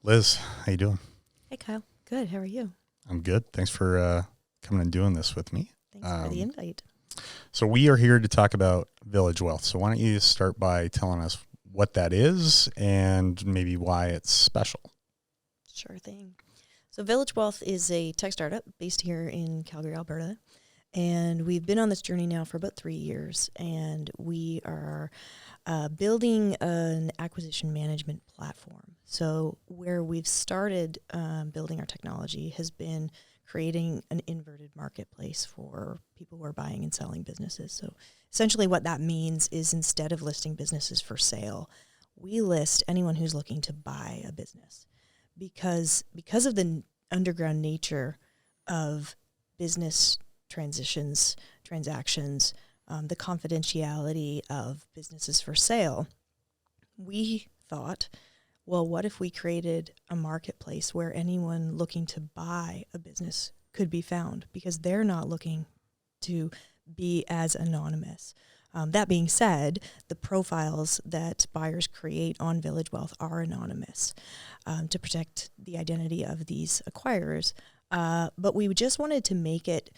Liz, how you doing? Hey, Kyle. Good. How are you? I'm good. Thanks for coming and doing this with me. Thanks for the invite. So we are here to talk about Village Wellth. So why don't you start by telling us what that is and maybe why it's special? Sure thing. So Village Wellth is a tech startup based here in Calgary, Alberta. And we've been on this journey now for about 3 years. And we are building an acquisition management platform. So where we've started building our technology has been creating an inverted marketplace for people who are buying and selling businesses. So essentially what that means is instead of listing businesses for sale, we list anyone who's looking to buy a business. Because of the underground nature of business transactions, the confidentiality of businesses for sale, we thought, well, what if we created a marketplace where anyone looking to buy a business could be found because they're not looking to be as anonymous. That being said, the profiles that buyers create on Village Wellth are anonymous to protect the identity of these acquirers. But we just wanted to make it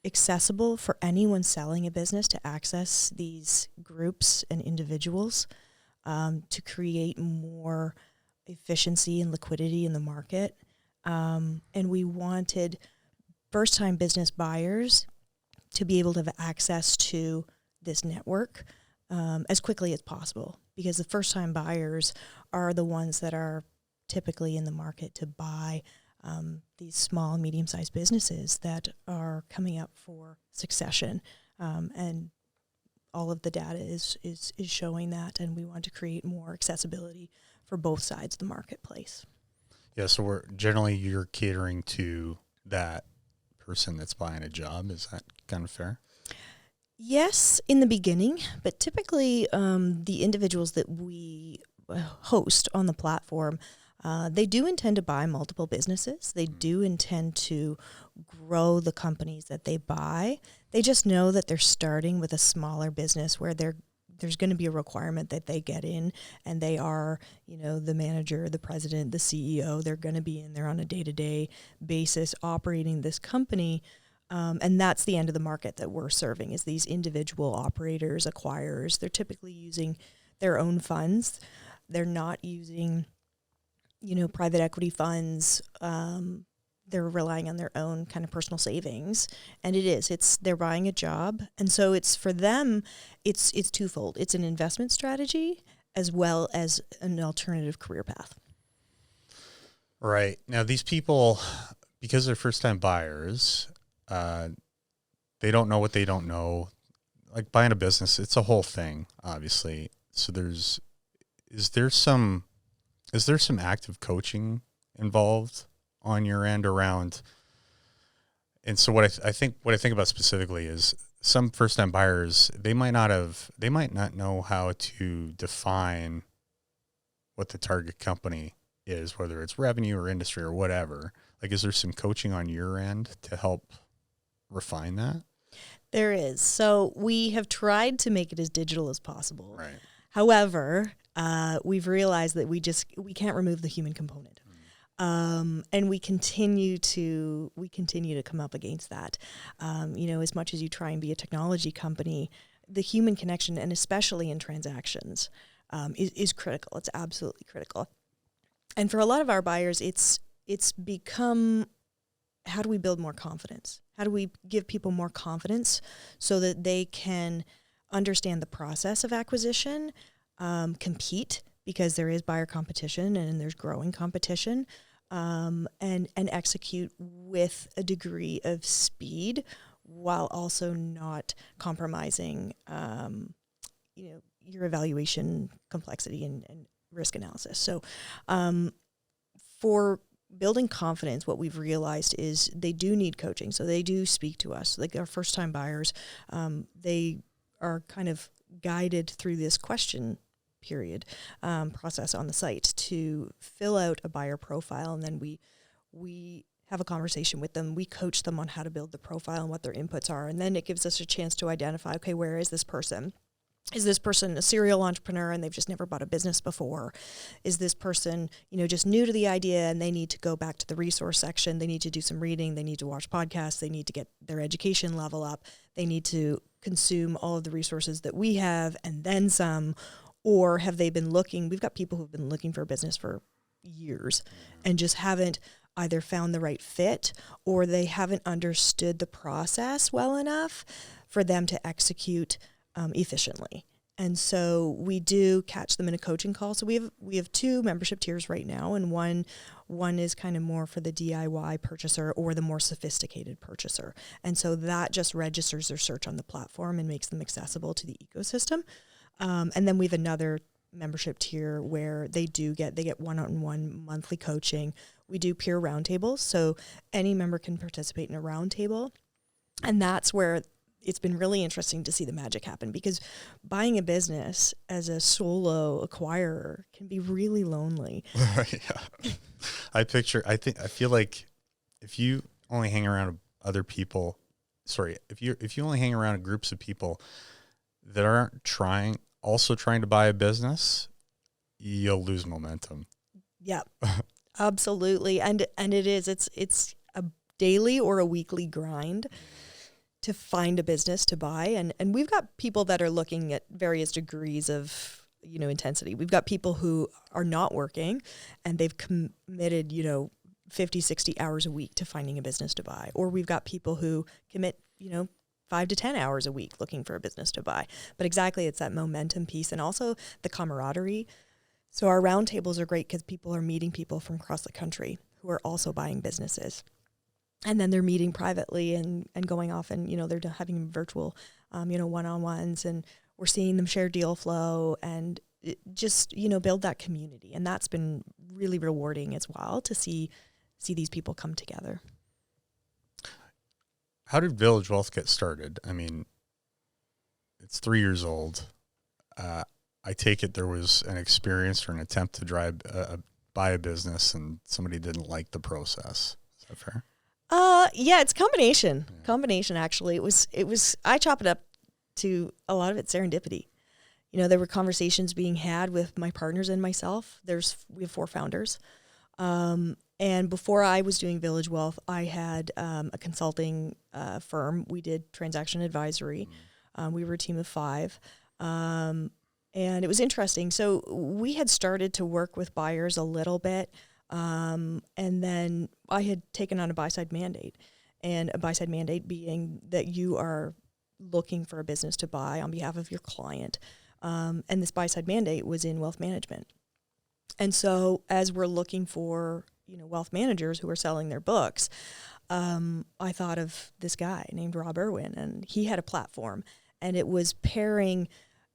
accessible for anyone selling a business to access these groups and individuals to create more efficiency and liquidity in the market. And we wanted first-time business buyers to be able to have access to this network as quickly as possible, because the first-time buyers are the ones that are typically in the market to buy these small and medium-sized businesses that are coming up for succession. And all of the data is showing that, and we want to create more accessibility for both sides of the marketplace. Yeah, so you're catering to that person that's buying a job. Is that kind of fair? Yes, in the beginning, but typically the individuals that we host on the platform, they do intend to buy multiple businesses. They do intend to grow the companies that they buy. They just know that they're starting with a smaller business where there's going to be a requirement that they get in, and they are, the manager, the president, the CEO. They're going to be in there on a day-to-day basis operating this company. And that's the end of the market that we're serving, is these individual operators, acquirers. They're typically using their own funds. They're not using private equity funds. They're relying on their own kind of personal savings. And they're buying a job. And so it's, for them, it's twofold. It's an investment strategy as well as an alternative career path. Right. Now, these people, because they're first-time buyers, they don't know what they don't know. Like buying a business, it's a whole thing, obviously. So is there some active coaching involved on your end around? And so what I think about specifically is some first-time buyers, they might not know how to define what the target company is, whether it's revenue or industry or whatever. Like, is there some coaching on your end to help refine that? There is. So we have tried to make it as digital as possible. Right. However, we've realized that we can't remove the human component. And we continue to come up against that. As much as you try and be a technology company, the human connection, and especially in transactions, is critical. It's absolutely critical. And for a lot of our buyers, it's become, how do we build more confidence? How do we give people more confidence so that they can understand the process of acquisition, compete, because there is buyer competition and there's growing competition, and execute with a degree of speed while also not compromising, your evaluation complexity and risk analysis. So for building confidence, what we've realized is they do need coaching. So they do speak to us. Like our first-time buyers, they are kind of guided through this question period process on the site to fill out a buyer profile, and then we have a conversation with them. We coach them on how to build the profile and what their inputs are, and then it gives us a chance to identify, okay, where is this person? Is this person a serial entrepreneur and they've just never bought a business before? Is this person, just new to the idea and they need to go back to the resource section? They need to do some reading. They need to watch podcasts. They need to get their education level up. They need to consume all of the resources that we have and then some. Or have they been looking? We've got people who've been looking for a business for years and just haven't either found the right fit or they haven't understood the process well enough for them to execute efficiently. And so we do catch them in a coaching call. So we have 2 membership tiers right now, and one is kind of more for the DIY purchaser or the more sophisticated purchaser. And so that just registers their search on the platform and makes them accessible to the ecosystem. And then we have another membership tier where they get one-on-one monthly coaching. We do peer roundtables, so any member can participate in a roundtable, and that's where it's been really interesting to see the magic happen, because buying a business as a solo acquirer can be really lonely. Yeah. I feel like if you only hang around other people, if you only hang around groups of people that aren't trying to buy a business, you'll lose momentum. Yeah, absolutely. And it's a daily or a weekly grind to find a business to buy. And we've got people that are looking at various degrees of, intensity. We've got people who are not working and they've committed, 50, 60 hours a week to finding a business to buy. Or we've got people who commit, 5 to 10 hours a week looking for a business to buy. But exactly, it's that momentum piece and also the camaraderie. So our roundtables are great because people are meeting people from across the country who are also buying businesses. And then they're meeting privately and going off and, they're having virtual, one-on-ones, and we're seeing them share deal flow and just, build that community. And that's been really rewarding as well to see these people come together. How did Village Wellth get started? I mean, it's 3 years old. I take it there was an experience or an attempt to buy a business and somebody didn't like the process. Is that fair? Yeah, it's combination. Yeah. Combination, actually. It was, I chop it up to a lot of it serendipity. There were conversations being had with my partners and myself. We have 4 founders. And before I was doing Village Wellth, I had a consulting firm. We did transaction advisory. We were a team of 5. And it was interesting. So we had started to work with buyers a little bit. And then I had taken on a buy-side mandate, and a buy-side mandate being that you are looking for a business to buy on behalf of your client. And this buy-side mandate was in wealth management. And so as we're looking for, wealth managers who are selling their books, I thought of this guy named Rob Irwin, and he had a platform, and it was pairing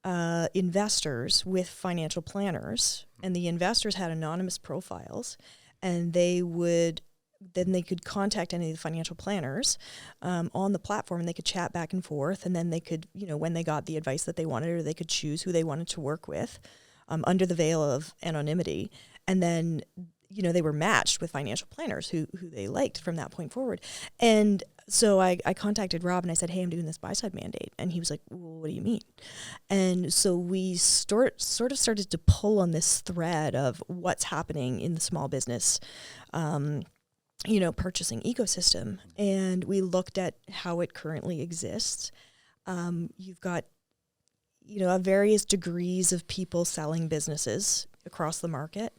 investors with financial planners, and the investors had anonymous profiles, and they could contact any of the financial planners on the platform, and they could chat back and forth, and then they could, when they got the advice that they wanted, or they could choose who they wanted to work with under the veil of anonymity, and then they were matched with financial planners who they liked from that point forward. And so I contacted Rob and I said, hey, I'm doing this buy-side mandate. And he was like, well, what do you mean? And so we sort of started to pull on this thread of what's happening in the small business, purchasing ecosystem. And we looked at how it currently exists. You've got, various degrees of people selling businesses across the market.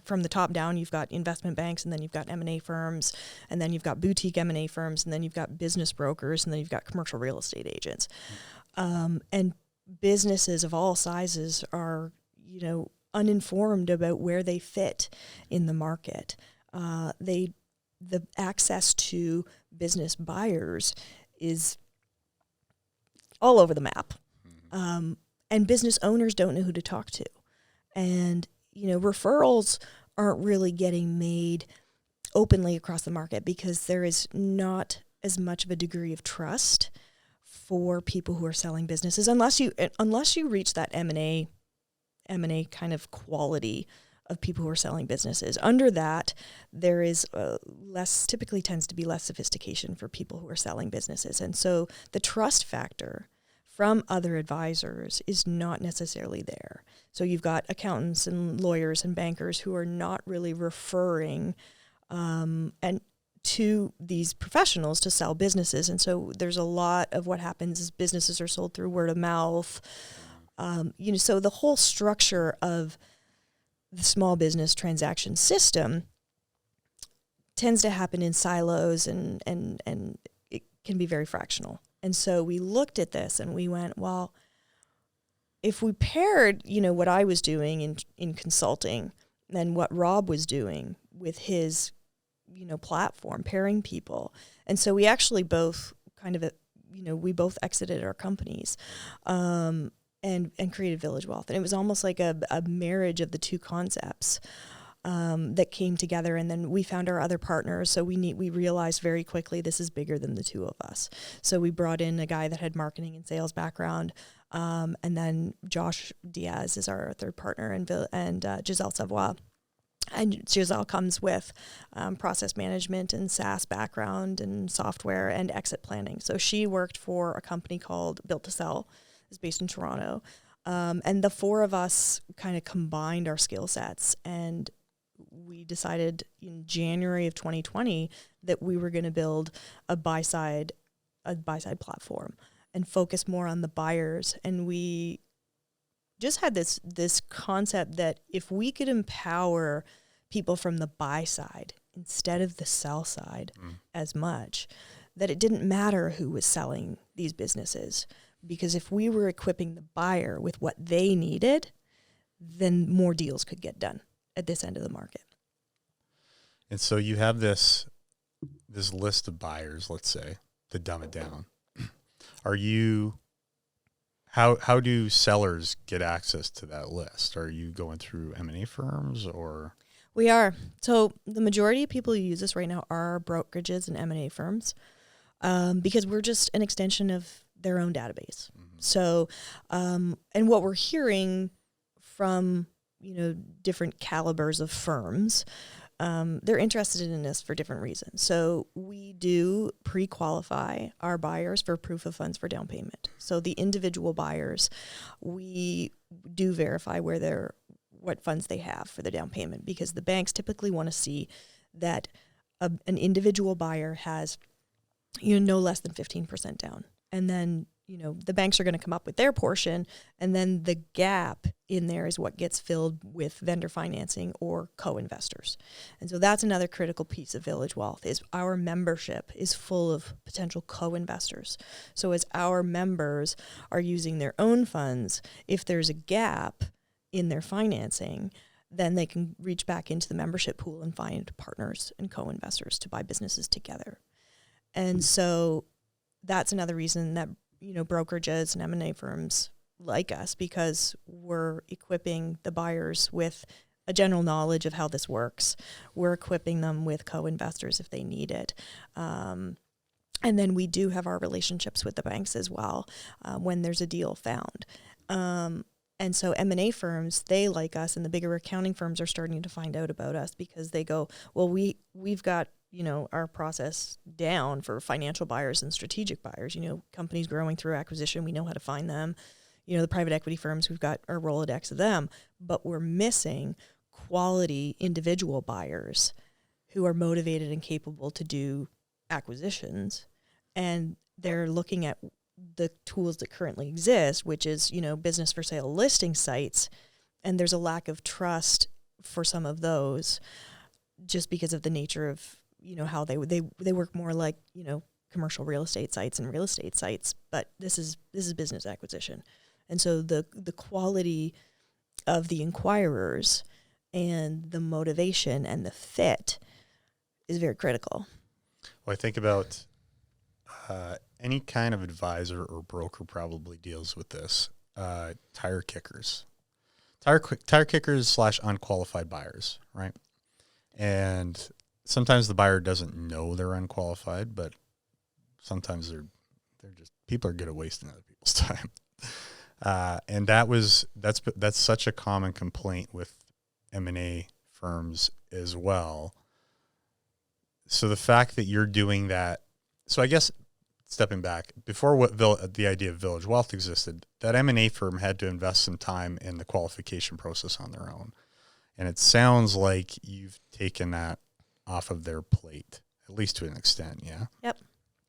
From the top down, you've got investment banks, and then you've got M&A firms, and then you've got boutique M&A firms, and then you've got business brokers, and then you've got commercial real estate agents. And businesses of all sizes are, uninformed about where they fit in the market. The access to business buyers is all over the map. And business owners don't know who to talk to. And referrals aren't really getting made openly across the market because there is not as much of a degree of trust for people who are selling businesses unless you reach that M&A kind of quality of people who are selling businesses. Under that, there is tends to be less sophistication for people who are selling businesses. And so the trust factor from other advisors is not necessarily there. So you've got accountants and lawyers and bankers who are not really referring and to these professionals to sell businesses. And so there's a lot of what happens is businesses are sold through word of mouth. So the whole structure of the small business transaction system tends to happen in silos and it can be very fractional. And so we looked at this and we went, well, if we paired, what I was doing in consulting and what Rob was doing with his, platform, pairing people. And so we actually both we both exited our companies and created Village Wellth. And it was almost like a marriage of the two concepts that came together. And then we found our other partners. So we realized very quickly this is bigger than the two of us. So we brought in a guy that had marketing and sales background. And then Josh Diaz is our third partner, and Giselle Savoie. And Giselle comes with process management and SaaS background and software and exit planning. So she worked for a company called Built to Sell. It's based in Toronto. And the four of us kind of combined our skill sets, and we decided in January of 2020 that we were going to build a buy-side platform and focus more on the buyers. And we just had this concept that if we could empower people from the buy side instead of the sell side as much, that it didn't matter who was selling these businesses. Because if we were equipping the buyer with what they needed, then more deals could get done at this end of the market. And so you have this list of buyers, let's say, to dumb it down. How do sellers get access to that list? Are you going through M&A firms or? We are. So the majority of people who use this right now are brokerages and M&A firms because we're just an extension of their own database. Mm-hmm. So, and what we're hearing from, different calibers of firms, they're interested in this for different reasons. So we do pre-qualify our buyers for proof of funds for down payment. So the individual buyers, we do verify what funds they have for the down payment, because the banks typically want to see that an individual buyer has, no less than 15% down. And then, the banks are going to come up with their portion, and then the gap in there is what gets filled with vendor financing or co-investors. And so that's another critical piece of Village Wellth is our membership is full of potential co-investors. So as our members are using their own funds, if there's a gap in their financing, then they can reach back into the membership pool and find partners and co-investors to buy businesses together. And so that's another reason that brokerages and M&A firms like us, because we're equipping the buyers with a general knowledge of how this works. We're equipping them with co-investors if they need it. And then we do have our relationships with the banks as well when there's a deal found. And so M&A firms, they like us, and the bigger accounting firms are starting to find out about us because they go, well, we've got our process down for financial buyers and strategic buyers, companies growing through acquisition. We know how to find them. The private equity firms, we've got our Rolodex of them, but we're missing quality individual buyers who are motivated and capable to do acquisitions. And they're looking at the tools that currently exist, which is, business for sale listing sites. And there's a lack of trust for some of those just because of the nature of, how they work more like, commercial real estate sites and real estate sites, but this is business acquisition. And so the quality of the inquirers and the motivation and the fit is very critical. Well, I think about any kind of advisor or broker probably deals with this. Tire kickers / unqualified buyers, right? And sometimes the buyer doesn't know they're unqualified, but sometimes they're just, people are good at wasting other people's time. And that's such a common complaint with M&A firms as well. So the fact that you're doing that, so I guess stepping back, before the idea of Village Wellth existed, that M&A firm had to invest some time in the qualification process on their own. And it sounds like you've taken that off of their plate, at least to an extent, yeah?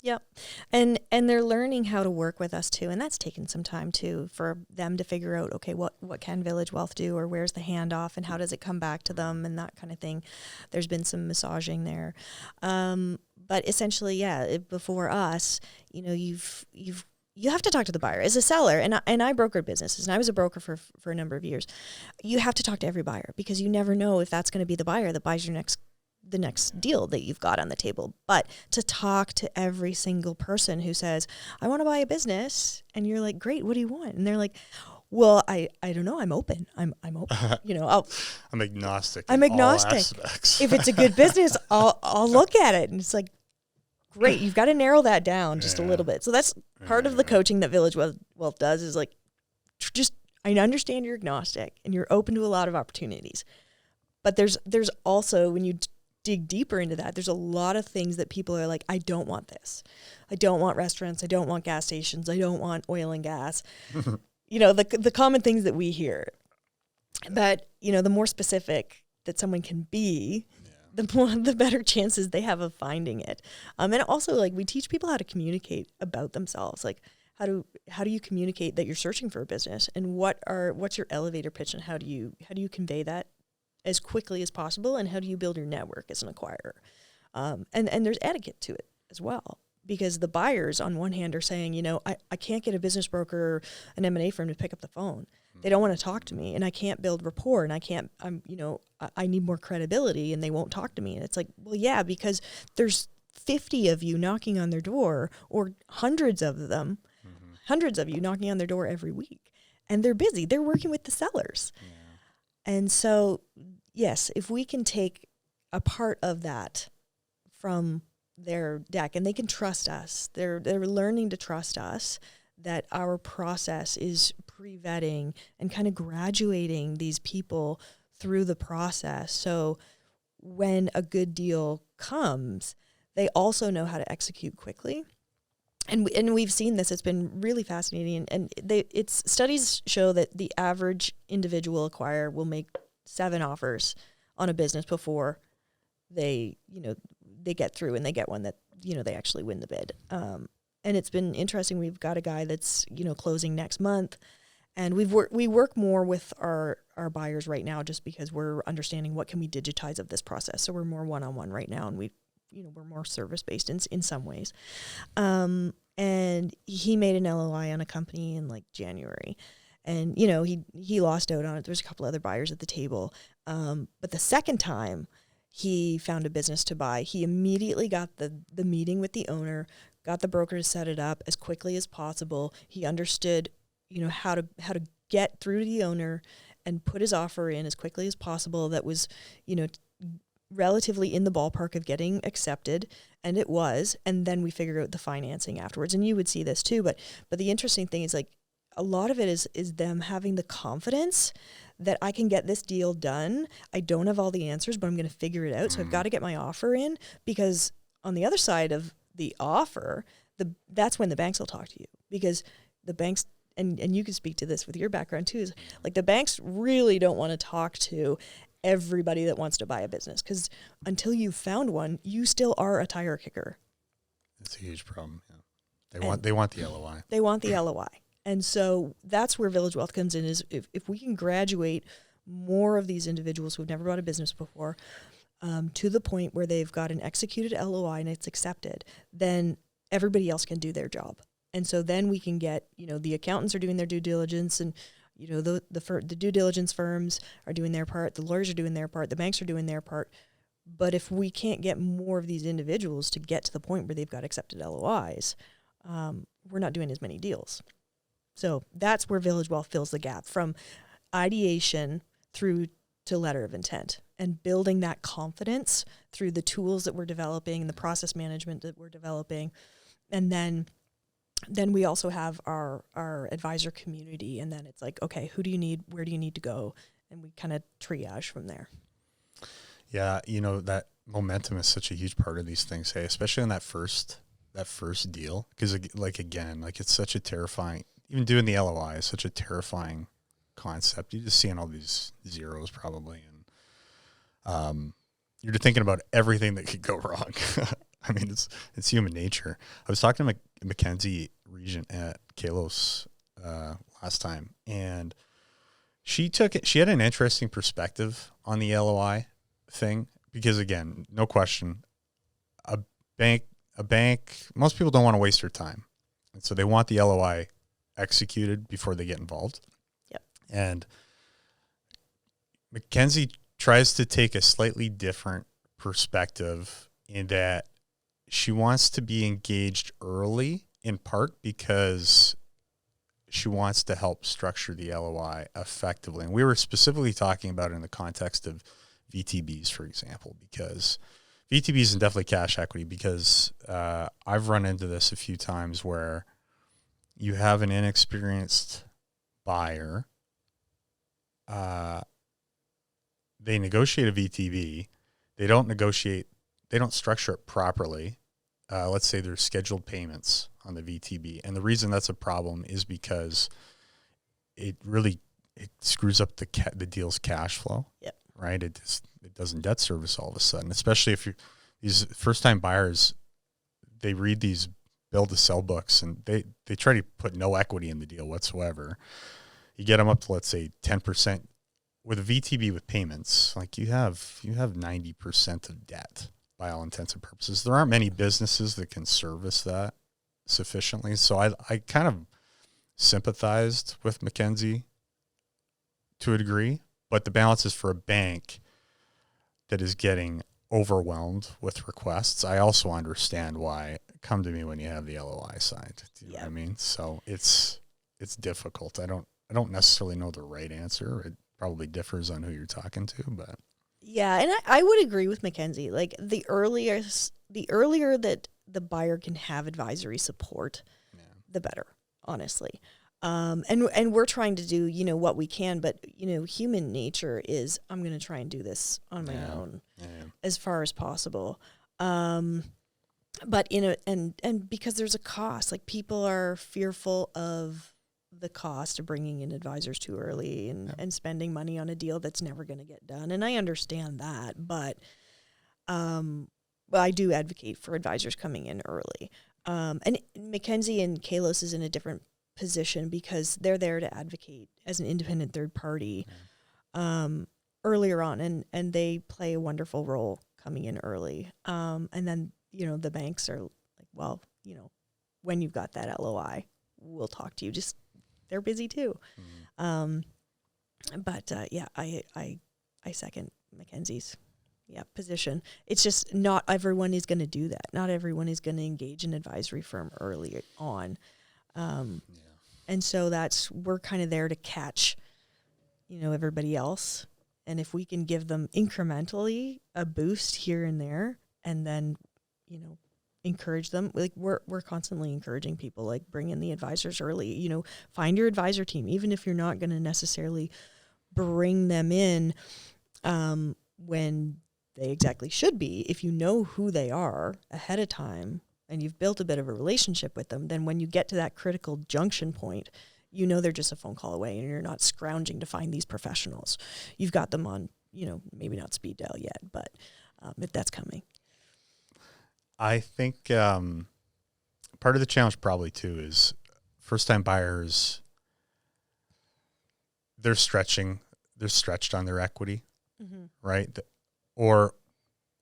Yep. And they're learning how to work with us too. And that's taken some time too for them to figure out, okay, what can Village Wellth do, or where's the handoff and how does it come back to them and that kind of thing. There's been some massaging there. But essentially, before us, you have to talk to the buyer as a seller. And I brokered businesses, and I was a broker for a number of years. You have to talk to every buyer because you never know if that's going to be the buyer that buys the next deal that you've got on the table. But to talk to every single person who says, I want to buy a business, and you're like, great, what do you want? And they're like, well, I don't know, I'm open. I'm open. I'm agnostic. I'm agnostic. All aspects. If it's a good business, I'll look at it. And it's like, great, you've got to narrow that down just a little bit. So that's part of the coaching that Village Wellth does, is like, I understand you're agnostic and you're open to a lot of opportunities. But there's also, when you dig deeper into that, there's a lot of things that people are like, I don't want this. I don't want restaurants. I don't want gas stations. I don't want oil and gas. The common things that we hear. But, the more specific that someone can be, the better chances they have of finding it. And also, like, we teach people how to communicate about themselves. Like, how do you communicate that you're searching for a business, and what's your elevator pitch, and how do you convey that as quickly as possible, and how do you build your network as an acquirer? And there's etiquette to it as well, because the buyers on one hand are saying, I can't get a business broker or an M&A firm to pick up the phone. They don't want to talk to me, and I can't build rapport, and I need more credibility, and they won't talk to me. And it's like, well, yeah, because there's 50 of you knocking on their door, or hundreds of you knocking on their door every week, and they're busy. They're working with the sellers. Yeah. And so, yes, if we can take a part of that from their deck, and they can trust us, they're learning to trust us, that our process is pre-vetting and kind of graduating these people through the process. So when a good deal comes, they also know how to execute quickly. And we've seen this. It's been really fascinating. And studies show that the average individual acquirer will make 7 offers on a business before they get through and they get one that, they actually win the bid. And it's been interesting. We've got a guy that's, closing next month, and we work more with our buyers right now, just because we're understanding what can we digitize of this process. So we're more one-on-one right now, and we're more service-based in some ways. And he made an LOI on a company in like January, and, he lost out on it. There's a couple other buyers at the table. But the second time he found a business to buy, he immediately got the meeting with the owner, got the broker to set it up as quickly as possible. He understood, how to get through to the owner and put his offer in as quickly as possible. That was, relatively in the ballpark of getting accepted, and it was. And then we figured out the financing afterwards. And you would see this too. But the interesting thing is, like, a lot of it is them having the confidence that I can get this deal done. I don't have all the answers, but I'm going to figure it out. So I've got to get my offer in, because on the other side of the offer, that's when the banks will talk to you, because the banks, and you can speak to this with your background too, is like the banks really don't want to talk to everybody that wants to buy a business, because until you've found one, you still are a tire kicker. It's a huge problem. Yeah. They want the LOI. They want the LOI. And so that's where Village Wellth comes in, is if we can graduate more of these individuals who've never bought a business before, to the point where they've got an executed LOI and it's accepted, then everybody else can do their job. And so then we can get, the accountants are doing their due diligence, and, the due diligence firms are doing their part, the lawyers are doing their part, the banks are doing their part. But if we can't get more of these individuals to get to the point where they've got accepted LOIs, we're not doing as many deals. So that's where Village Wellth fills the gap, from ideation through to letter of intent, and building that confidence through the tools that we're developing and the process management that we're developing. And then we also have our advisor community, and then it's like, okay, who do you need? Where do you need to go? And we kind of triage from there. Yeah, that momentum is such a huge part of these things, hey, especially in that first that first deal, because again, it's such a terrifying, even doing the LOI is such a terrifying concept. You're just seeing all these zeros probably, and you're thinking about everything that could go wrong. I mean, it's human nature. I was talking to Mackenzie Regent at Kalos last time, and she had an interesting perspective on the LOI thing, because again, no question, a bank, most people don't want to waste their time. And so they want the LOI executed before they get involved. Yep. And Mackenzie tries to take a slightly different perspective in that she wants to be engaged early, in part because she wants to help structure the LOI effectively. And we were specifically talking about it in the context of VTBs, for example, because VTBs and definitely cash equity, because I've run into this a few times where you have an inexperienced buyer, they negotiate a VTB, they don't structure it properly. Let's say there's scheduled payments on the VTB. And the reason that's a problem is because it screws up the deal's cash flow. Yep. Right? It doesn't debt service all of a sudden, especially if these first-time buyers, they read these build-to-sell books and they try to put no equity in the deal whatsoever. You get them up to, let's say, 10%. With a VTB with payments, you have 90% of debt by all intents and purposes. There aren't many businesses that can service that sufficiently. So I kind of sympathized with Mackenzie to a degree, but the balance is for a bank that is getting overwhelmed with requests. I also understand why. Come to me when you have the LOI signed. Do you know what I mean? So it's difficult. I don't necessarily know the right answer. It probably differs on who you're talking to, but yeah, and I would agree with Mackenzie. The earlier that the buyer can have advisory support, the better, honestly. And we're trying to do, what we can, but, human nature is I'm going to try and do this on my own as far as possible. But, and because there's a cost, people are fearful of the cost of bringing in advisors too early and spending money on a deal that's never going to get done. And I understand that, but I do advocate for advisors coming in early. And Mackenzie and Kalos is in a different position because they're there to advocate as an independent third party earlier on, and they play a wonderful role coming in early. And then, the banks are like, well, when you've got that LOI, we'll talk to you. Just they're busy too. But I second Mackenzie's position. It's just not everyone is going to do that. Not everyone is going to engage an advisory firm early on. And so we're kind of there to catch, everybody else. And if we can give them incrementally a boost here and there, and then, encourage them, we're constantly encouraging people, bring in the advisors early, find your advisor team, even if you're not going to necessarily bring them in when they exactly should be. If you know who they are ahead of time and you've built a bit of a relationship with them, then when you get to that critical junction point, they're just a phone call away and you're not scrounging to find these professionals. You've got them on, maybe not speed dial yet, but if that's coming. I think part of the challenge probably too is first-time buyers, they're stretched on their equity, right? Or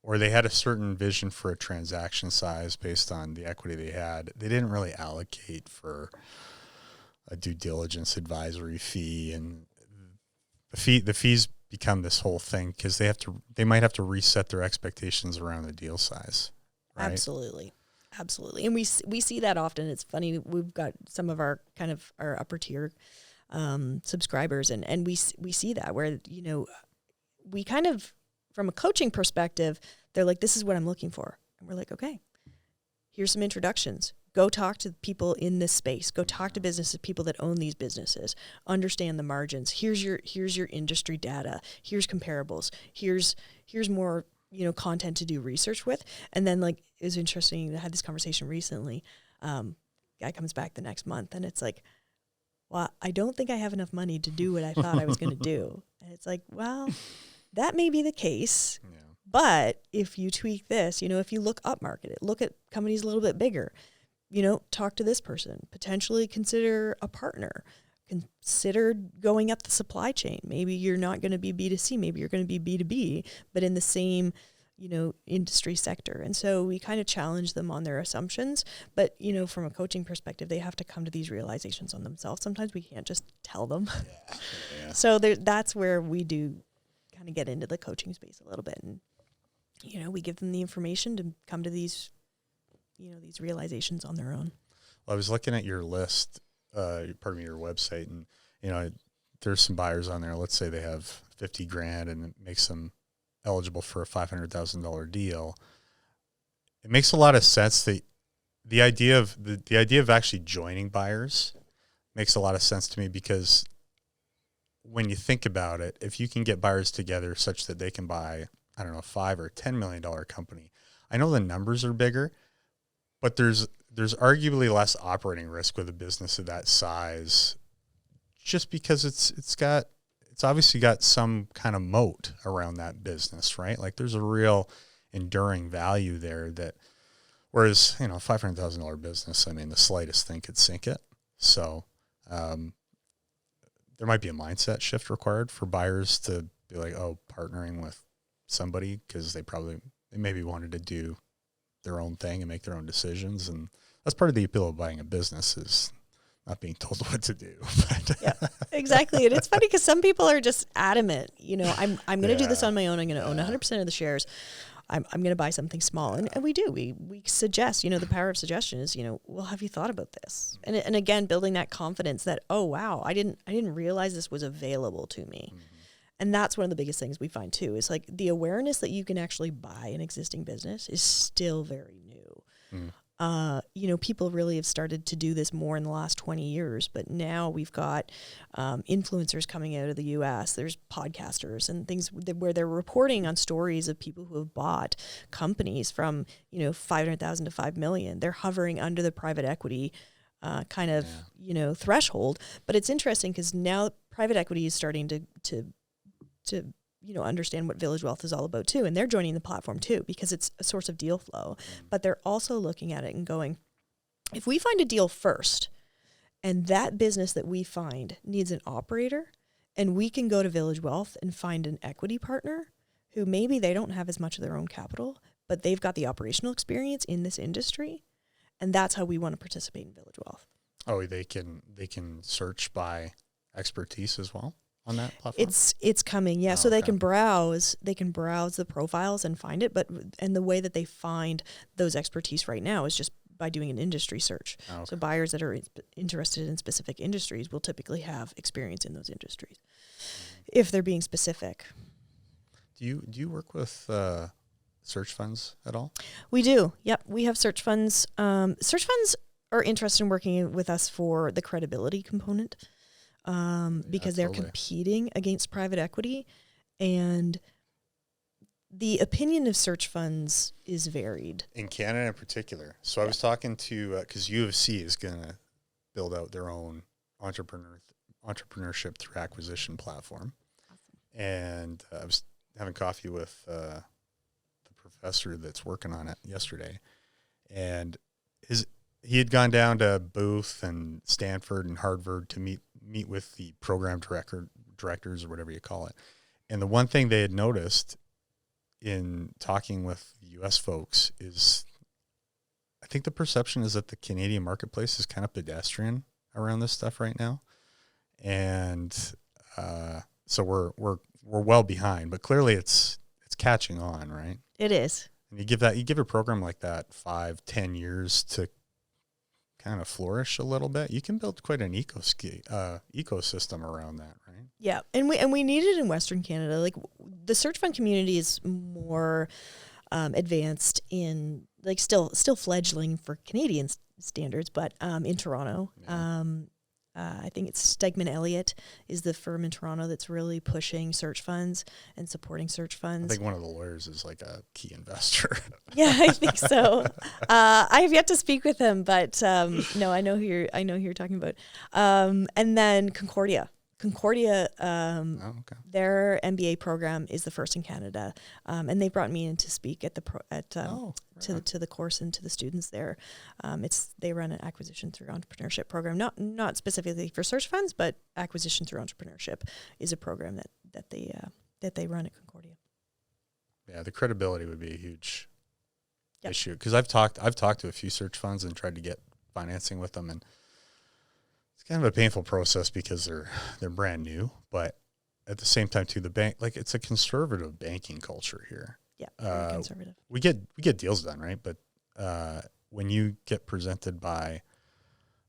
they had a certain vision for a transaction size based on the equity they had. They didn't really allocate for a due diligence advisory fee, and the fees become this whole thing because they might have to reset their expectations around the deal size. Right? Absolutely. And we see that often. It's funny. We've got some of our kind of our upper tier subscribers, and we see that where, we kind of, from a coaching perspective, they're like, this is what I'm looking for. And we're like, okay, here's some introductions. Go talk to people in this space. Go talk to businesses, people that own these businesses. Understand the margins. Here's your industry data. Here's comparables. Here's more, content to do research with. And then it was interesting. I had this conversation recently. Guy comes back the next month, and it's like, well, I don't think I have enough money to do what I thought I was going to do. And it's like, well, that may be the case. Yeah. But if you tweak this, if you look up market, look at companies a little bit bigger, talk to this person, potentially consider a partner, consider going up the supply chain. Maybe you're not going to be B2C, maybe you're going to be B2B, but in the same, industry sector. And so we kind of challenge them on their assumptions, but, from a coaching perspective, they have to come to these realizations on themselves. Sometimes we can't just tell them. Yeah. So that's where we do kind of get into the coaching space a little bit. And, we give them the information to come to these, these realizations on their own. Well, I was looking at your list, your website, and, there's some buyers on there. Let's say they have $50,000 and it makes them eligible for a $500,000 deal. It makes a lot of sense that the idea of actually joining buyers makes a lot of sense to me, because when you think about it, if you can get buyers together such that they can buy, I don't know, $5 or $10 million company, I know the numbers are bigger, but there's arguably less operating risk with a business of that size, just because it's obviously got some kind of moat around that business, right? Like there's a real enduring value there that, whereas, $500,000 business, I mean, the slightest thing could sink it. So, there might be a mindset shift required for buyers to be like, oh, partnering with somebody, because they maybe wanted to do their own thing and make their own decisions. And that's part of the appeal of buying a business, is not being told what to do. Yeah, exactly. And it's funny because some people are just adamant, I'm going to do this on my own. I'm going to own 100% of the shares. I'm going to buy something small. And we do. We suggest, the power of suggestion is, well, have you thought about this? And again, building that confidence that, oh, wow, I didn't realize this was available to me. Mm-hmm. And that's one of the biggest things we find too, is like the awareness that you can actually buy an existing business is still very new. Mm. People really have started to do this more in the last 20 years, but now we've got influencers coming out of the US. There's podcasters and things where they're reporting on stories of people who have bought companies from, 500,000 to 5 million. They're hovering under the private equity threshold. But it's interesting because now private equity is starting to understand what Village Wellth is all about too. And they're joining the platform too, because it's a source of deal flow. But they're also looking at it and going, if we find a deal first and that business that we find needs an operator, and we can go to Village Wellth and find an equity partner who maybe they don't have as much of their own capital, but they've got the operational experience in this industry. And that's how we want to participate in Village Wellth. Oh, they can search by expertise as well on that platform? It's coming, yeah. So they can browse the profiles and find it, and the way that they find those expertise right now is just by doing an industry search. Oh, okay. So buyers that are interested in specific industries will typically have experience in those industries, if they're being specific. Do you work with search funds at all? We do. Yep, we have search funds. Search funds are interested in working with us for the credibility component. Because they're competing against private equity, and the opinion of search funds is varied. In Canada in particular. So I was talking to, because U of C is going to build out their own entrepreneurship through acquisition platform. Awesome. And I was having coffee with the professor that's working on it yesterday, and he had gone down to Booth and Stanford and Harvard to meet with the program directors or whatever you call it. And the one thing they had noticed in talking with the U.S. folks is, I think the perception is that the Canadian marketplace is kind of pedestrian around this stuff right now. And so we're well behind, but clearly it's catching on, right? It is. And you give a program like that 5-10 years to kind of flourish a little bit, you can build quite an ecosystem around that, right? Yeah, and we need it in Western Canada. Like the search fund community is more advanced in, like, still fledgling for Canadian standards, but in Toronto, I think it's Stegman Elliott is the firm in Toronto that's really pushing search funds and supporting search funds. I think one of the lawyers is like a key investor. Yeah, I think so. I have yet to speak with him, but no, I know who you're talking about. And then Concordia. Their MBA program is the first in Canada, and they brought me in to speak at to the course and to the students there. They run an acquisition through entrepreneurship program, not specifically for search funds, but acquisition through entrepreneurship is a program that they run at Concordia. Yeah, the credibility would be a huge issue, because I've talked to a few search funds and tried to get financing with them, and it's kind of a painful process because they're brand new, but at the same time too, the bank, like, it's a conservative banking culture here. Yeah, very conservative. We get deals done, right? But when you get presented by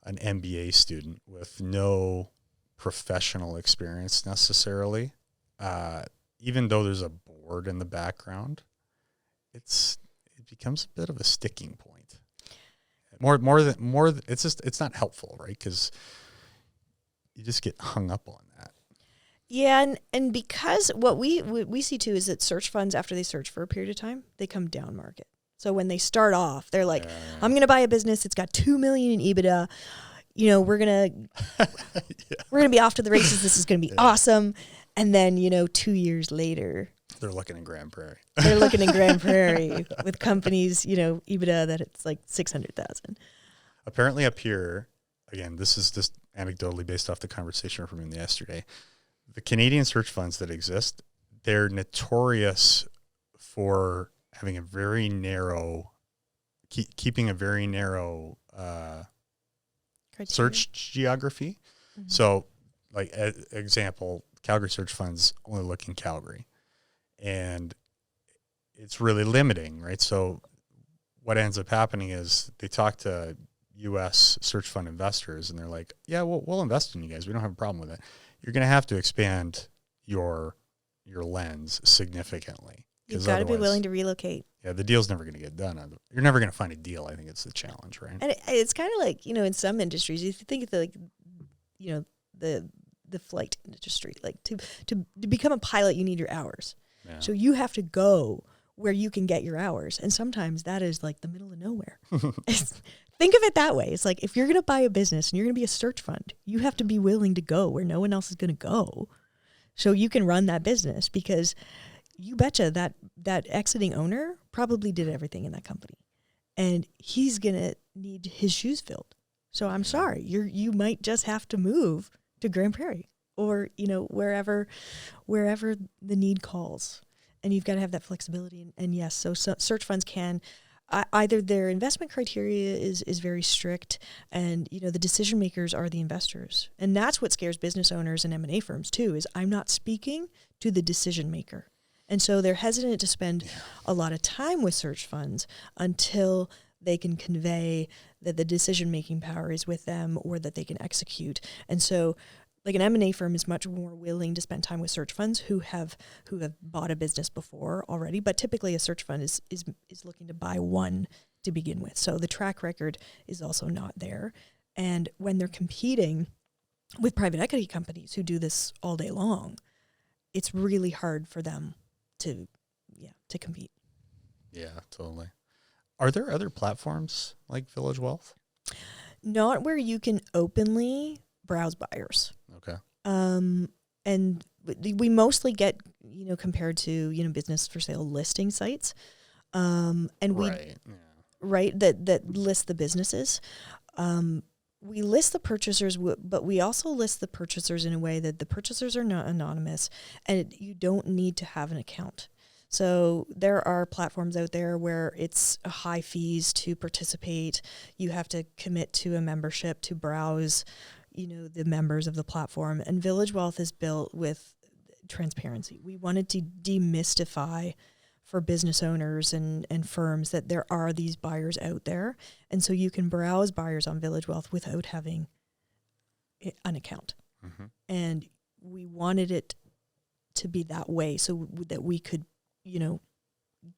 an MBA student with no professional experience necessarily, even though there's a board in the background, it becomes a bit of a sticking point. It's not helpful, right? Because you just get hung up on that. Yeah, and because what we see too is that search funds, after they search for a period of time, they come down market. So when they start off, they're like, I'm going to buy a business. It's got $2 million in EBITDA. We're going to be off to the races. This is going to be awesome. And then, 2 years later, they're looking in Grand Prairie. With companies, EBITDA that it's like 600,000. Apparently up here, again, this is just anecdotally based off the conversation from yesterday. The Canadian search funds that exist, they're notorious for having a very narrow, keeping a very narrow search geography. Mm-hmm. So, like, example, Calgary search funds only look in Calgary, and it's really limiting, right? So what ends up happening is they talk to U.S. search fund investors, and they're like, yeah, we'll invest in you guys. We don't have a problem with it. You're going to have to expand your lens significantly. You've got to be willing to relocate. Yeah, the deal's never going to get done. You're never going to find a deal. I think it's the challenge, right? And it's kind of like, in some industries, you think of the flight industry, like to become a pilot, you need your hours. Yeah. So you have to go where you can get your hours. And sometimes that is like the middle of nowhere. Think of it that way. It's like, if you're going to buy a business and you're going to be a search fund, you have to be willing to go where no one else is going to go so you can run that business, because you betcha that exiting owner probably did everything in that company, and he's going to need his shoes filled. So I'm sorry, you might just have to move to Grand Prairie or, wherever the need calls, and you've got to have that flexibility. And yes, so search funds can, either their investment criteria is very strict, and the decision makers are the investors, and that's what scares business owners and M&A firms too. Is I'm not speaking to the decision maker, and so they're hesitant to spend a lot of time with search funds until they can convey that the decision making power is with them, or that they can execute. And so, like, an M&A firm is much more willing to spend time with search funds who have bought a business before already, but typically a search fund is looking to buy one to begin with. So the track record is also not there. And when they're competing with private equity companies who do this all day long, it's really hard for them to compete. Yeah, totally. Are there other platforms like Village Wellth? Not where you can openly browse buyers. Okay. And we mostly get, compared to, business for sale listing sites. And that list the businesses. We list the purchasers, but we also list the purchasers in a way that the purchasers are not anonymous, and you don't need to have an account. So there are platforms out there where it's high fees to participate. You have to commit to a membership to browse, the members of the platform. And Village Wellth is built with transparency. We wanted to demystify for business owners and firms that there are these buyers out there. And so you can browse buyers on Village Wellth without having an account. Mm-hmm. And we wanted it to be that way so that we could,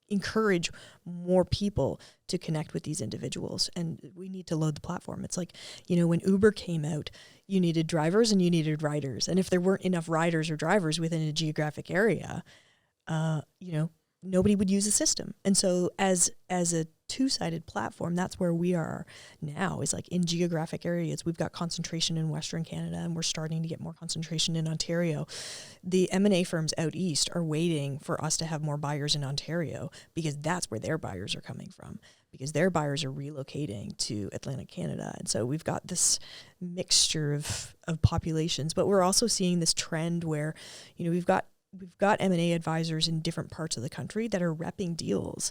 encourage more people to connect with these individuals. And we need to load the platform. It's like, when Uber came out, you needed drivers and you needed riders. And if there weren't enough riders or drivers within a geographic area, nobody would use the system. And so as a two-sided platform, that's where we are now, is like in geographic areas. We've got concentration in Western Canada, and we're starting to get more concentration in Ontario. The M&A firms out east are waiting for us to have more buyers in Ontario, because that's where their buyers are coming from, because their buyers are relocating to Atlantic Canada. And so we've got this mixture of populations, but we're also seeing this trend where, we've got M&A advisors in different parts of the country that are repping deals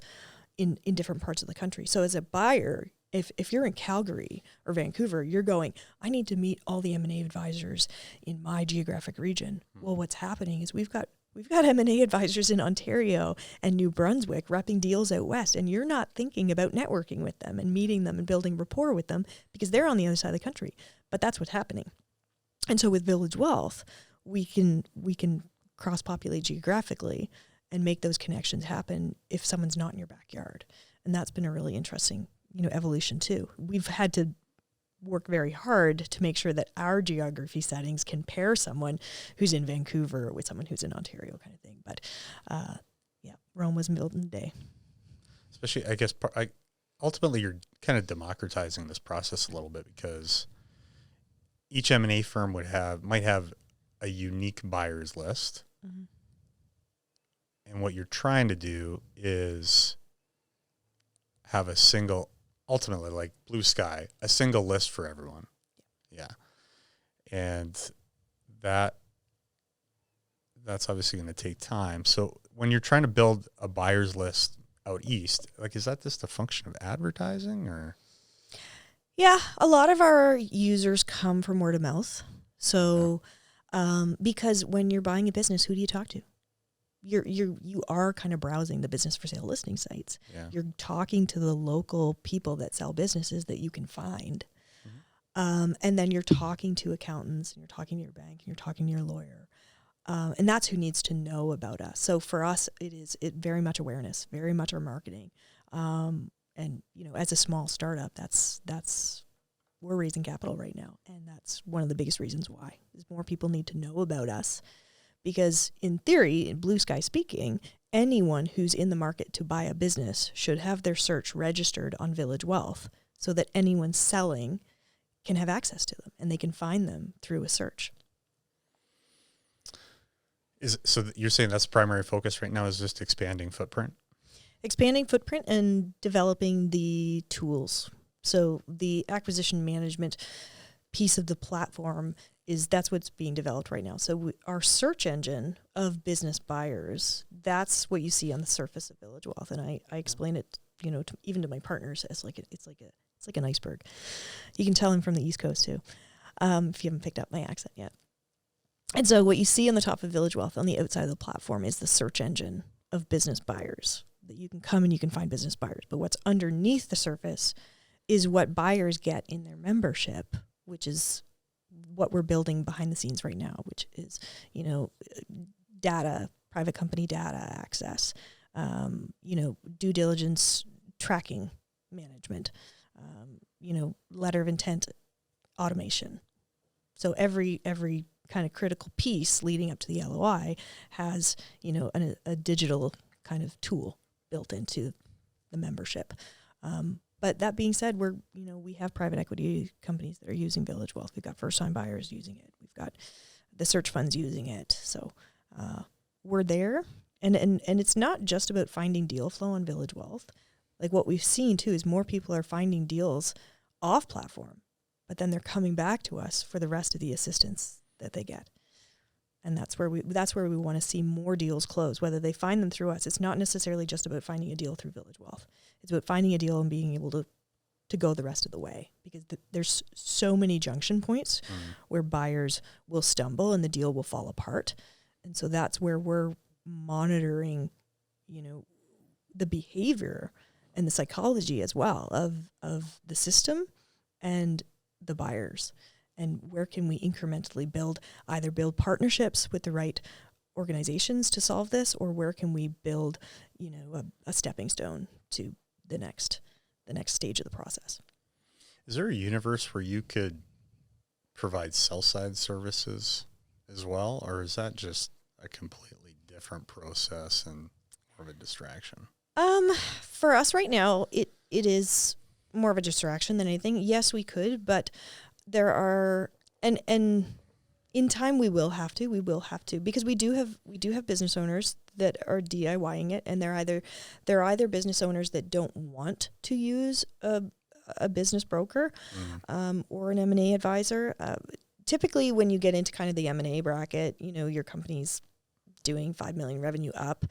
in different parts of the country. So as a buyer, if you're in Calgary or Vancouver, you're going, I need to meet all the M&A advisors in my geographic region. Well, what's happening is we've got M&A advisors in Ontario and New Brunswick repping deals out west, and you're not thinking about networking with them and meeting them and building rapport with them because they're on the other side of the country. But that's what's happening. And so with Village Wellth, we can cross-populate geographically and make those connections happen if someone's not in your backyard. And that's been a really interesting, evolution too. We've had to work very hard to make sure that our geography settings can pair someone who's in Vancouver with someone who's in Ontario, kind of thing. But Rome was built in a day. Especially, I guess, ultimately you're kind of democratizing this process a little bit, because each M&A firm might have a unique buyer's list. Mm-hmm. And what you're trying to do is have a single, ultimately like blue sky, a single list for everyone. Yeah. And that's obviously going to take time. So when you're trying to build a buyer's list out east, like, is that just a function of advertising or? Yeah, a lot of our users come from word of mouth. So, because when you're buying a business, who do you talk to? You are kind of browsing the business for sale listing sites. Yeah. You're talking to the local people that sell businesses that you can find. Mm-hmm. And then you're talking to accountants, and you're talking to your bank, and you're talking to your lawyer. And that's who needs to know about us. So for us, it very much awareness, very much our marketing. And, as a small startup, we're raising capital right now. And that's one of the biggest reasons why, is more people need to know about us. Because in theory, in blue sky speaking, anyone who's in the market to buy a business should have their search registered on Village Wellth, so that anyone selling can have access to them and they can find them through a search. So you're saying that's the primary focus right now, is just expanding footprint? Expanding footprint and developing the tools. So the acquisition management piece of the platform that's what's being developed right now. So our search engine of business buyers, that's what you see on the surface of Village Wellth. And I explain it, even to my partners as it's like an iceberg. You can tell I'm from the East Coast too, if you haven't picked up my accent yet. And so what you see on the top of Village Wellth on the outside of the platform is the search engine of business buyers, that you can come and you can find business buyers. But what's underneath the surface is what buyers get in their membership, which is what we're building behind the scenes right now, which is, data, private company data access, due diligence tracking management, letter of intent automation. So every kind of critical piece leading up to the LOI has, a digital kind of tool built into the membership. But that being said, we have private equity companies that are using Village Wellth. We've got first-time buyers using it. We've got the search funds using it. So we're there. And it's not just about finding deal flow on Village Wellth. Like, what we've seen, too, is more people are finding deals off-platform, but then they're coming back to us for the rest of the assistance that they get. And that's where we want to see more deals close, whether they find them through us. It's not necessarily just about finding a deal through Village Wellth. It's about finding a deal and being able to go the rest of the way, because there's so many junction points where buyers will stumble and the deal will fall apart. And so that's where we're monitoring, the behavior and the psychology as well of the system and the buyers. And where can we incrementally build partnerships with the right organizations to solve this, or where can we build, a stepping stone to the next stage of the process? Is there a universe where you could provide sell-side services as well, or is that just a completely different process and more of a distraction? For us right now, it is more of a distraction than anything. Yes, we could, but there are, and in time we will have to, because we do have business owners that are DIYing it, and they're either business owners that don't want to use a business broker, or an M&A advisor. Typically, when you get into kind of the M&A bracket, your company's doing 5 million revenue up.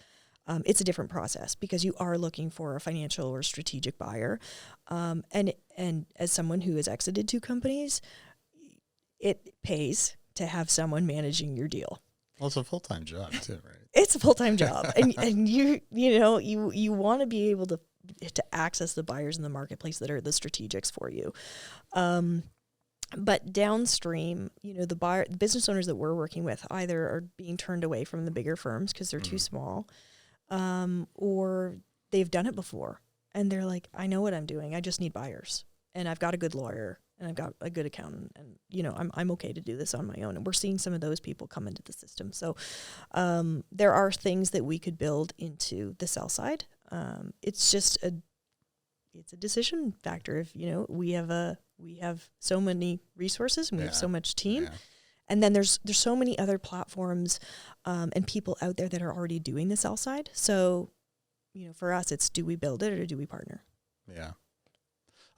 It's a different process because you are looking for a financial or strategic buyer. And as someone who has exited 2 companies, it pays to have someone managing your deal. Well, it's a full-time job too, right? It's a full-time job. and you want to be able to access the buyers in the marketplace that are the strategics for you. But downstream, the business owners that we're working with either are being turned away from the bigger firms because they're too small, or they've done it before and they're like, I know what I'm doing. I just need buyers, and I've got a good lawyer, and I've got a good accountant, and I'm okay to do this on my own. And we're seeing some of those people come into the system. So there are things that we could build into the sell side. It's just it's a decision factor. If we have so many resources and we have so much team, and then there's so many other platforms and people out there that are already doing the sell side. So for us, it's, do we build it or do we partner? Yeah,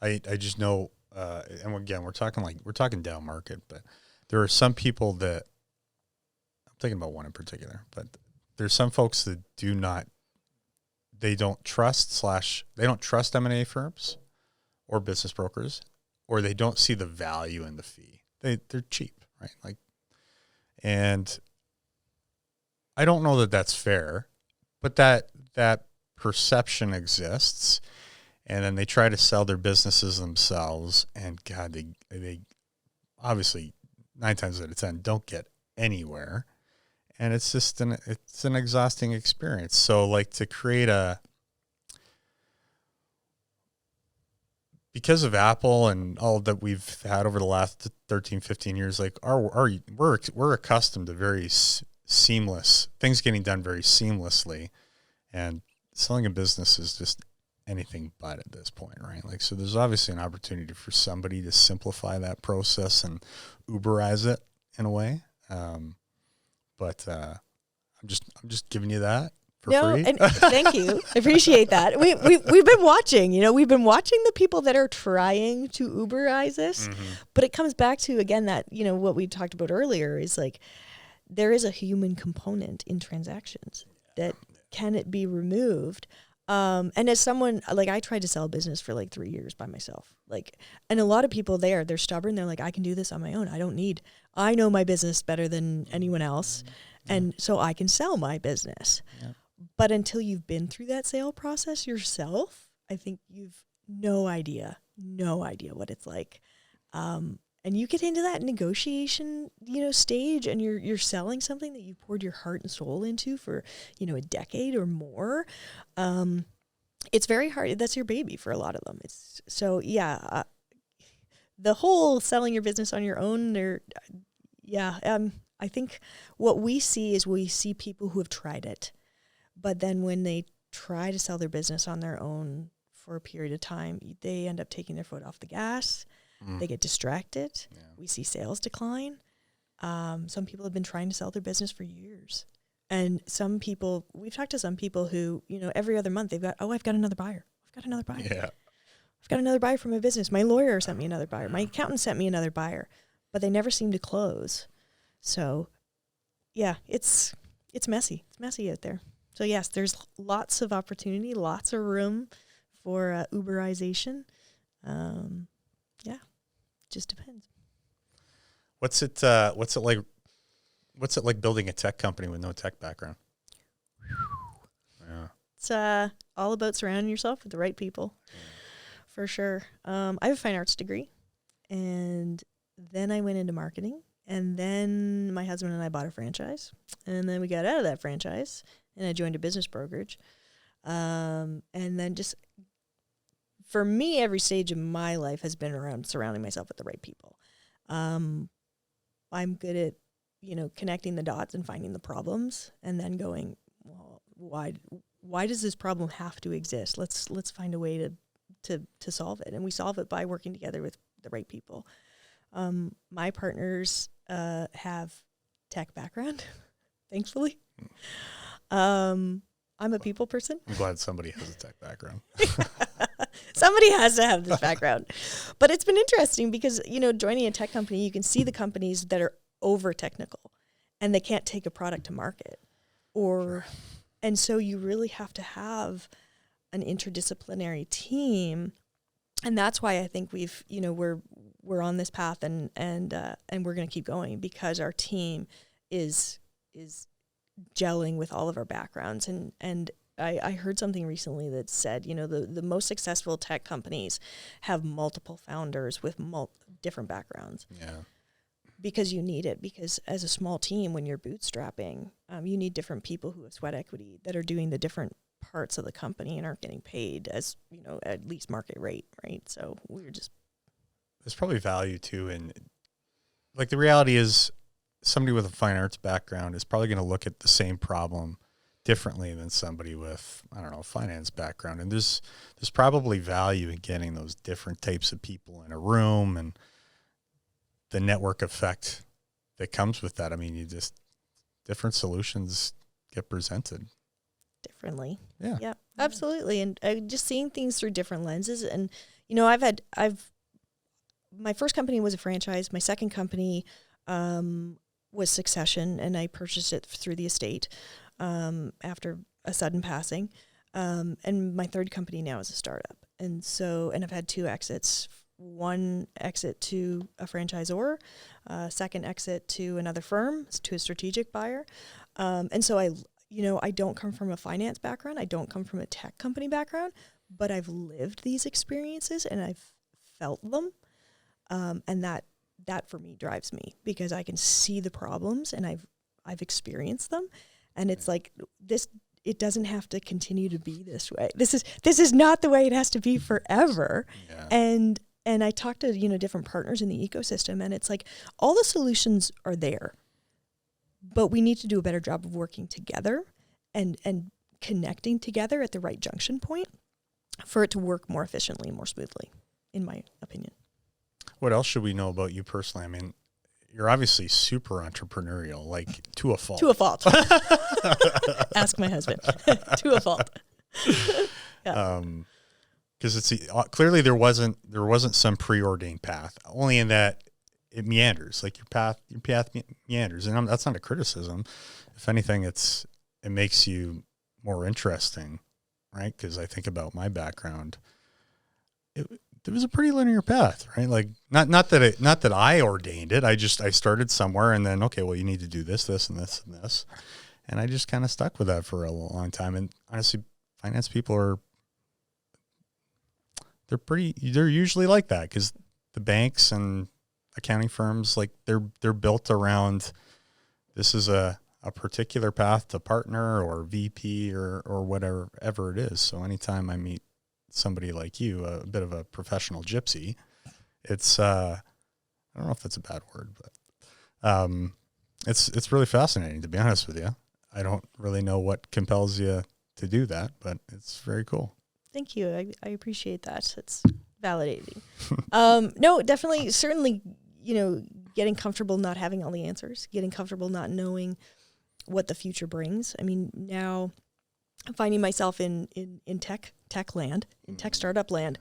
I just know, and again, we're talking down market, but there are some people that, I'm thinking about one in particular, but there's some folks that they don't trust M&A firms or business brokers, or they don't see the value in the fee. They're cheap, right? And I don't know that that's fair, but that perception exists, and then they try to sell their businesses themselves, and God, they obviously 9 times out of 10 don't get anywhere. And it's just it's an exhausting experience. So to create because of Apple and all that we've had over the last 13, 15 years, we're accustomed to very seamless things getting done very seamlessly, and selling a business is just anything but at this point, right? So there's obviously an opportunity for somebody to simplify that process and Uberize it in a way. But I'm just giving you that for free. And thank you. I appreciate that. We've been watching. We've been watching the people that are trying to Uberize this, but it comes back to, again, that what we talked about earlier is there is a human component in transactions that can it be removed. And as someone, I tried to sell a business for 3 years by myself. And a lot of people they're stubborn. They're like, I can do this on my own. I know my business better than anyone else. And so I can sell my business. Yep. But until you've been through that sale process yourself, I think you've no idea what it's like. And you get into that negotiation, stage, and you're selling something that you poured your heart and soul into for, a decade or more. It's very hard. That's your baby for a lot of them. The whole selling your business on your own, I think what we see people who have tried it, but then when they try to sell their business on their own for a period of time, they end up taking their foot off the gas. They get distracted. Yeah. We see sales decline. Some people have been trying to sell their business for years. And we've talked to some people who, every other month I've got another buyer. Yeah. I've got another buyer for my business. My lawyer sent me another buyer. My accountant sent me another buyer, but they never seem to close. So yeah, it's messy. It's messy out there. So yes, there's lots of opportunity, lots of room for Uberization. Just depends. What's it like building a tech company with no tech background? Yeah. It's all about surrounding yourself with the right people, for sure. I have a fine arts degree, and then I went into marketing, And then my husband and I bought a franchise. And then we got out of that franchise and I joined a business brokerage. And then just, for me, every stage of my life has been around surrounding myself with the right people. I'm good at, connecting the dots and finding the problems and then going, well, why does this problem have to exist? Let's find a way to solve it. And we solve it by working together with the right people. My partners have tech background, thankfully. I'm a people person. I'm glad somebody has a tech background. Somebody has to have this background. But it's been interesting because, joining a tech company, you can see the companies that are over technical and they can't take a product to market. And so you really have to have an interdisciplinary team. And that's why I think we're on this path and we're going to keep going because our team is gelling with all of our backgrounds. And I heard something recently that said, the most successful tech companies have multiple founders with different backgrounds. Yeah. Because you need it. Because as a small team, when you're bootstrapping, you need different people who have sweat equity that are doing the different parts of the company and aren't getting paid as, at least market rate, right? So there's probably value too. And like the reality is somebody with a fine arts background is probably going to look at the same problem differently than somebody with, a finance background. And there's probably value in getting those different types of people in a room and the network effect that comes with that. I mean, different solutions get presented differently. Yeah, absolutely. And just seeing things through different lenses. And, my first company was a franchise. My second company was Succession, and I purchased it through the estate after a sudden passing. And my third company now is a startup. And I've had 2 exits. One exit to a franchisor, second exit to another firm, to a strategic buyer. And so I don't come from a finance background. I don't come from a tech company background, but I've lived these experiences and I've felt them. And that for me drives me because I can see the problems and I've experienced them. And it's like this, it doesn't have to continue to be this way. This is not the way it has to be forever. Yeah. And I talk to, different partners in the ecosystem, and it's like all the solutions are there, but we need to do a better job of working together and connecting together at the right junction point for it to work more efficiently and more smoothly, in my opinion. What else should we know about you personally? I mean, you're obviously super entrepreneurial, like to a fault. To a fault. Ask my husband. To a fault. Yeah. Because it's clearly there wasn't some preordained path. Only in that it meanders, like your path meanders, and that's not a criticism. If anything, it makes you more interesting, right? Because I think about my background, it was a pretty linear path, right? Like not that I ordained it. I started somewhere, and then okay, well, you need to do this, and this, and this, and I just kind of stuck with that for a long time. And honestly, finance people they're usually like that because the banks and accounting firms, like they're built around, this is a particular path to partner or VP or whatever it is. So anytime I meet somebody like you, a bit of a professional gypsy, it's, I don't know if that's a bad word, but it's really fascinating, to be honest with you. I don't really know what compels you to do that, but it's very cool. Thank you. I appreciate that. It's validating. No, definitely, certainly, getting comfortable not having all the answers, getting comfortable not knowing what the future brings. I mean, now I'm finding myself in tech land, in tech startup land.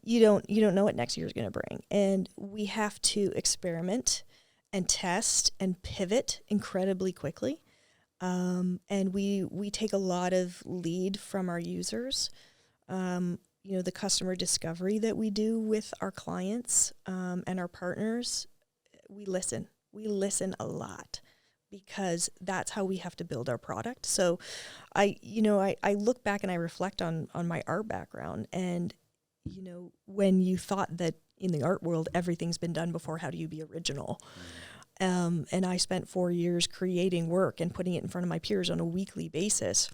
You don't know what next year is going to bring. And we have to experiment and test and pivot incredibly quickly. And we take a lot of lead from our users. The customer discovery that we do with our clients and our partners, we listen a lot because that's how we have to build our product. So I look back and I reflect on my art background, and when you thought that in the art world everything's been done before, how do you be original? And I spent 4 years creating work and putting it in front of my peers on a weekly basis.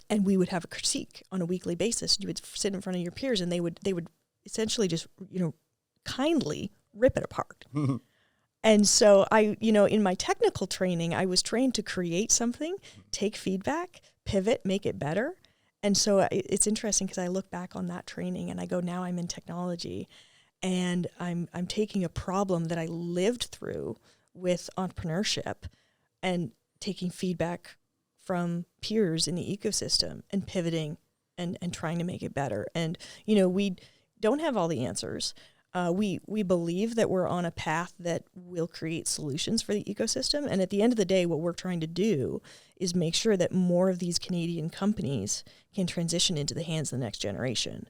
And we would have a critique on a weekly basis. You would sit in front of your peers, and they would essentially just, kindly rip it apart. And so in my technical training, I was trained to create something, take feedback, pivot, make it better. And so it's interesting because I look back on that training and I go, now I'm in technology, and I'm taking a problem that I lived through with entrepreneurship and taking feedback from peers in the ecosystem and pivoting and trying to make it better. And, we don't have all the answers. We believe that we're on a path that will create solutions for the ecosystem. And at the end of the day, what we're trying to do is make sure that more of these Canadian companies can transition into the hands of the next generation.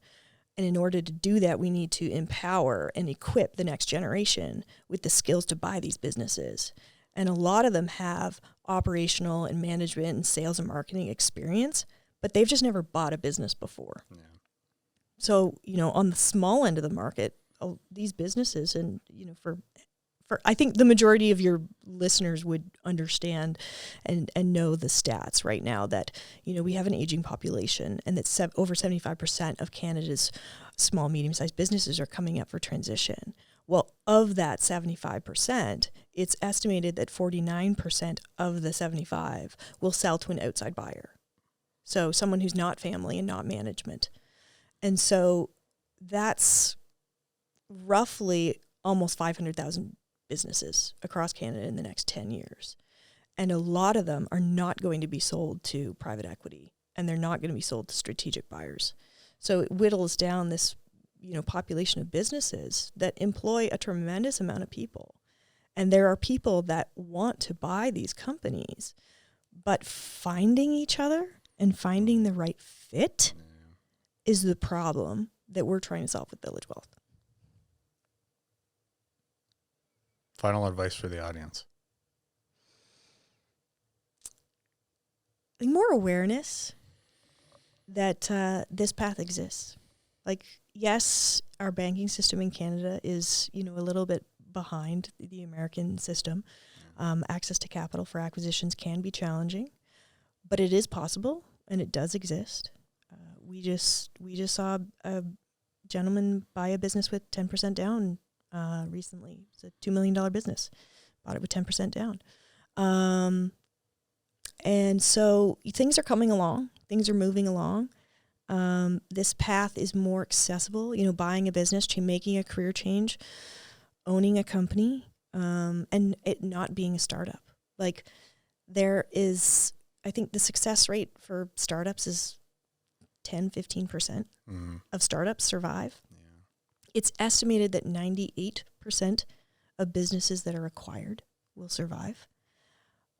And in order to do that, we need to empower and equip the next generation with the skills to buy these businesses. And a lot of them have operational and management and sales and marketing experience, but they've just never bought a business before. Yeah. So, on the small end of the market, these businesses, and, for I think the majority of your listeners would understand and know the stats right now that, we have an aging population, and that over 75% of Canada's small, medium-sized businesses are coming up for transition. Well, of that 75%, it's estimated that 49% of the 75 will sell to an outside buyer. So someone who's not family and not management. And so that's roughly almost 500,000 businesses across Canada in the next 10 years. And a lot of them are not going to be sold to private equity, and they're not going to be sold to strategic buyers. So it whittles down this, population of businesses that employ a tremendous amount of people. And there are people that want to buy these companies, but finding each other and finding the right fit is the problem that we're trying to solve with Village Wellth. Final advice for the audience. More awareness that this path exists. Like, yes, our banking system in Canada is, a little bit behind the American system. Access to capital for acquisitions can be challenging, but it is possible and it does exist. We just saw a gentleman buy a business with 10% down recently. It's a $2 million business. Bought it with 10% down. And so things are coming along. Things are moving along. This path is more accessible, buying a business, making a career change, owning a company, and it not being a startup. Like, there is, I think the success rate for startups is 10-15% of startups survive. Yeah. It's estimated that 98% of businesses that are acquired will survive.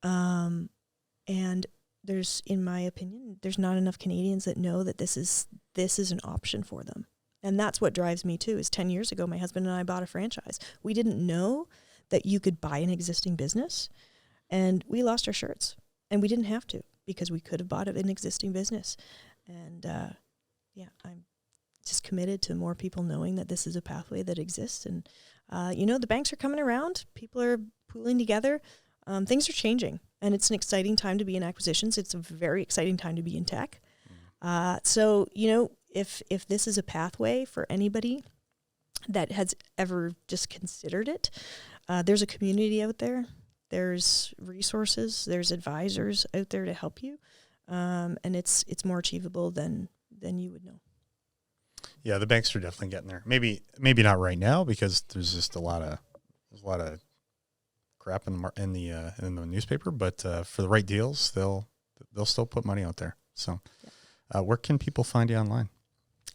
And there's, in my opinion, there's not enough Canadians that know that this is an option for them. And that's what drives me too, is 10 years ago, my husband and I bought a franchise. We didn't know that you could buy an existing business, and we lost our shirts. And we didn't have to, because we could have bought an existing business. And I'm just committed to more people knowing that this is a pathway that exists. And, the banks are coming around. People are pooling together. Things are changing. And it's an exciting time to be in acquisitions. It's a very exciting time to be in tech. So, if this is a pathway for anybody that has ever just considered it, there's a community out there. There's resources. There's advisors out there to help you. And it's more achievable than you would know. Yeah, the banks are definitely getting there. Maybe not right now, because there's just a lot of crap in the newspaper. But for the right deals, they'll still put money out there. So, where can people find you online?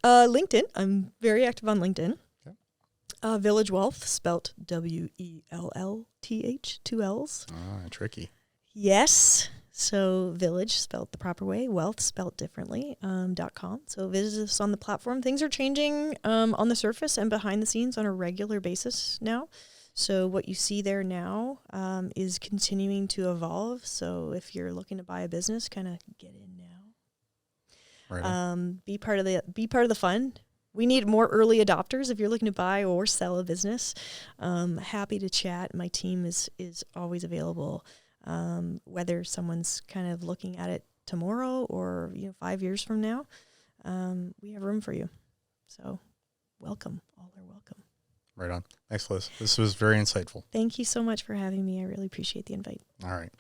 LinkedIn. I'm very active on LinkedIn. Okay. Village Wellth, spelt WELLTH, 2 L's. Tricky. Yes. So Village, spelt the proper way, Wealth, spelt differently, .com. So visit us on the platform. Things are changing on the surface and behind the scenes on a regular basis now. So what you see there now is continuing to evolve. So if you're looking to buy a business, kind of get in now. Right. Be part of the fun. we need more early adopters if you're looking to buy or sell a business. Happy to chat. My team is always available. Whether someone's kind of looking at it tomorrow or 5 years from now, we have room for you. So welcome. All are welcome. Right on. Thanks, Liz. This was very insightful. Thank you so much for having me. I really appreciate the invite. All right.